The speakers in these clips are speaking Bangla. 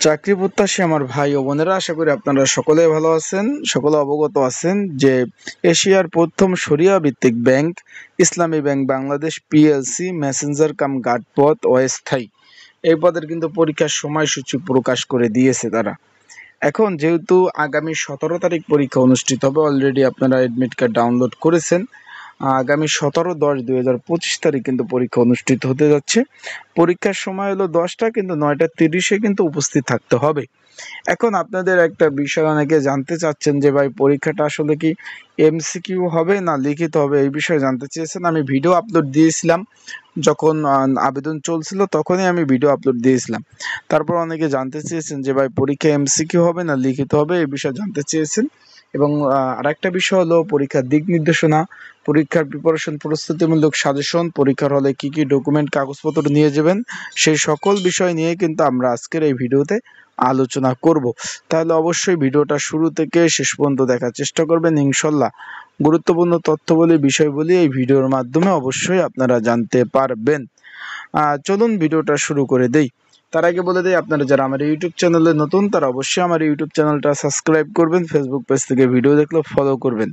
চাকরি প্রত্যাশী আমার ভাই ও বোনেরা, আশা করি আপনারা সকলে ভালো আছেন, সকলে অবগত আছেন যে এশিয়ার প্রথম শরিয়া ভিত্তিক bank Islami Bank Bangladesh PLC messenger cum guard পদ অস্থায়ী এই পদের কিন্তু পরীক্ষার সময়সূচি প্রকাশ করে দিয়েছে তারা। এখন যেহেতু আগামী 17 তারিখ পরীক্ষা অনুষ্ঠিত হবে, অলরেডি আপনারা অ্যাডমিট কার্ড ডাউনলোড করেছেন। আগামী 17/10/2025 তারিখ কিন্তু পরীক্ষা অনুষ্ঠিত হতে যাচ্ছে। পরীক্ষার সময় হলো 10টা, কিন্তু 9:30-এ কিন্তু উপস্থিত থাকতে হবে। এখন আপনাদের একটা বিষয় অনেকে জানতে চাচ্ছেন যে ভাই, পরীক্ষাটা আসলে কি এমসিকিউ হবে না লিখিত হবে, এই বিষয়ে জানতে চেয়েছেন। আমি ভিডিও আপলোড দিয়েছিলাম যখন আবেদন চলছিল, তখনই আমি ভিডিও আপলোড দিয়েছিলাম। তারপর অনেকে জানতে চেয়েছেন যে ভাই, পরীক্ষা এমসিকিউ হবে না লিখিত হবে, এই বিষয়ে জানতে চেয়েছেন। এবং আরেকটা বিষয় হলো পরীক্ষার দিক নির্দেশনা, পরীক্ষার প্রিপারেশন, প্রস্তুতিমূলক সাজেশন, পরীক্ষার হলে কি কি ডকুমেন্ট কাগজপত্র নিয়ে যাবেন, সেই সকল বিষয় নিয়ে কিন্তু আমরা আজকের এই ভিডিওতে আলোচনা করব। তাহলে অবশ্যই ভিডিওটা শুরু থেকে শেষ পর্যন্ত দেখার চেষ্টা করবেন। ইনশাল্লাহ গুরুত্বপূর্ণ তথ্য বলি, বিষয় বলি এই ভিডিওর মাধ্যমে অবশ্যই আপনারা জানতে পারবেন। চলুন ভিডিওটা শুরু করে দেই। তার আগে বলে দেই, আপনারা যারা আমার ইউটিউব চ্যানেলে নতুন তারা অবশ্যই আমার ইউটিউব চ্যানেলটা সাবস্ক্রাইব করবেন, ফেসবুক পেজ থেকে ভিডিও দেখলে ফলো করবেন,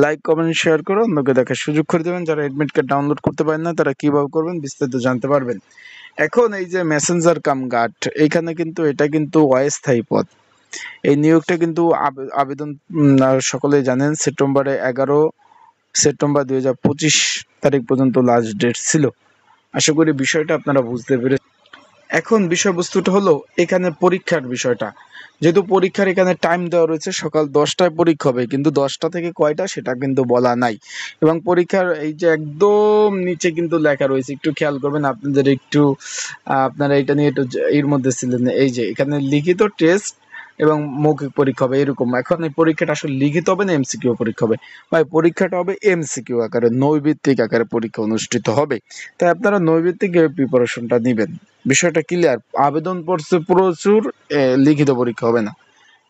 লাইক কমেন্ট শেয়ার করে অন্যকে দেখার সুযোগ করে দেবেন। যারা অ্যাডমিট কার্ড ডাউনলোড করতে পারেন না তারা কিভাবে করবেন বিস্তারিত জানতে পারবেন। এখন এই যে মেসেঞ্জার কাম গার্ড, এইখানে কিন্তু এটা কিন্তু অস্থায়ী পদ। এই নিয়োগটা কিন্তু আবেদন সকলেই জানেন, 11 সেপ্টেম্বর 2025 তারিখ পর্যন্ত লাস্ট ডেট ছিল। আশা করি বিষয়টা আপনারা বুঝতে পেরেছেন। এখন বিষয়বস্তুটা হলো এখানে পরীক্ষার বিষয়টা। যেহেতু পরীক্ষার এখানে টাইম দেওয়া রয়েছে, সকাল 10টায় পরীক্ষা হবে, কিন্তু 10টা থেকে কয়টা সেটা কিন্তু বলা নাই। এবং পরীক্ষার এই যে একদম নিচে কিন্তু লেখা রয়েছে, একটু খেয়াল করবেন আপনাদের একটু, আপনারা এটা নিয়ে একটু এর মধ্যে ছিলেন, এই যে এখানে লিখিত টেস্ট এবং মৌখিক পরীক্ষা হবে এরকম। এখন এই পরীক্ষাটা আসলে লিখিত হবে না এমসিকিউ পরীক্ষা হবে? ভাই, পরীক্ষাটা হবে এমসিকিউ আকারে, নৈর্ভিত্তিক আকারে পরীক্ষা অনুষ্ঠিত হবে। তাই আপনারা নৈর্ভিত্তিক প্রিপারেশনটা নেবেন। বিষয়টা ক্লিয়ার? আবেদন পড়ছে প্রচুর, লিখিত পরীক্ষা হবে না,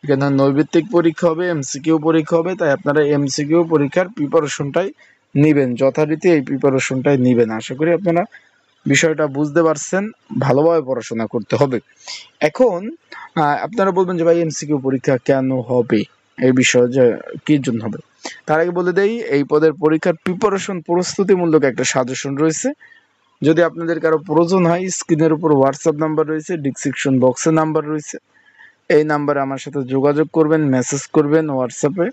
এখানে নৈর্ভিত্তিক পরীক্ষা হবে, এমসিকিউ পরীক্ষা হবে। তাই আপনারা এমসিকিউ পরীক্ষার প্রিপারেশনটাই নেবেন, যথারীতি এই প্রিপারেশনটাই নেবেন। আশা করি আপনারা বিষয়টা বুঝতে পারছেন। ভালোভাবে পড়াশোনা করতে হবে। এখন আপনারা বলবেন যে ভাই, এমসিকিউ পরীক্ষা কেন হবে, এই বিষয়ে যে কি জন্য হবে। তার আগে বলে দেই, এই পদের পরীক্ষার প্রিপারেশন, প্রস্তুতিমূলক একটা সাজেশন রয়েছে। যদি আপনাদের কারো প্রয়োজন হয়, স্ক্রিনের উপর হোয়াটসঅ্যাপ নাম্বার রয়েছে, ডিসক্রিপশন বক্সে নাম্বার রয়েছে, এই নাম্বারে আমার সাথে যোগাযোগ করবেন, মেসেজ করবেন, হোয়াটসঅ্যাপে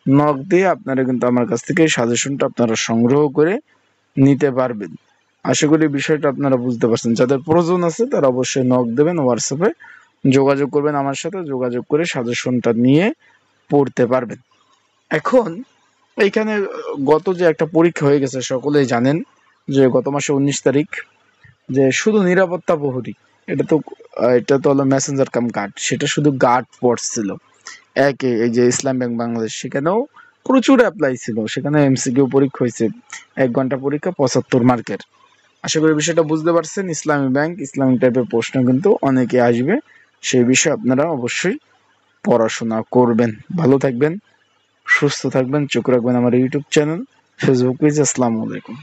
নক দিয়ে আপনারা কিন্তু আমার কাছ থেকে এই সাজেশনটা আপনারা সংগ্রহ করে নিতে পারবেন। আশা করি বিষয়টা আপনারা বুঝতে পারছেন। যাদের প্রয়োজন আছে তারা অবশ্যই নক দেবেন, হোয়াটসঅ্যাপে যোগাযোগ করবেন, আমার সাথে যোগাযোগ করে সাজেশনটা নিয়ে পড়তে পারবেন। এখন এইখানে গত যে একটা পরীক্ষা হয়ে গেছে, সকলেই জানেন যে গত মাসে 19 তারিখ, যে শুধু নিরাপত্তা প্রহরী, এটা তো হলো মেসেঞ্জার কাম গার্ড, সেটা শুধু গার্ড পড়ছিল এই যে ইসলাম ব্যাংক বাংলাদেশ, সেখানেও প্রচুর অ্যাপ্লাই ছিল, সেখানে এমসিকিউ পরীক্ষা হয়েছে, 1 ঘন্টা পরীক্ষা, 75 মার্কের। আশা করি বিষয়টা বুঝতে পারছেন। ইসলামী ব্যাংক, ইসলামিক টাইপের প্রশ্ন কিন্তু অনেকে আসবে, সেই বিষয়ে আপনারা অবশ্যই পড়াশোনা করবেন। ভালো থাকবেন, সুস্থ থাকবেন, চোখ রাখবেন আমার ইউটিউব চ্যানেল, ফেসবুক পেজ। আসসালামু আলাইকুম।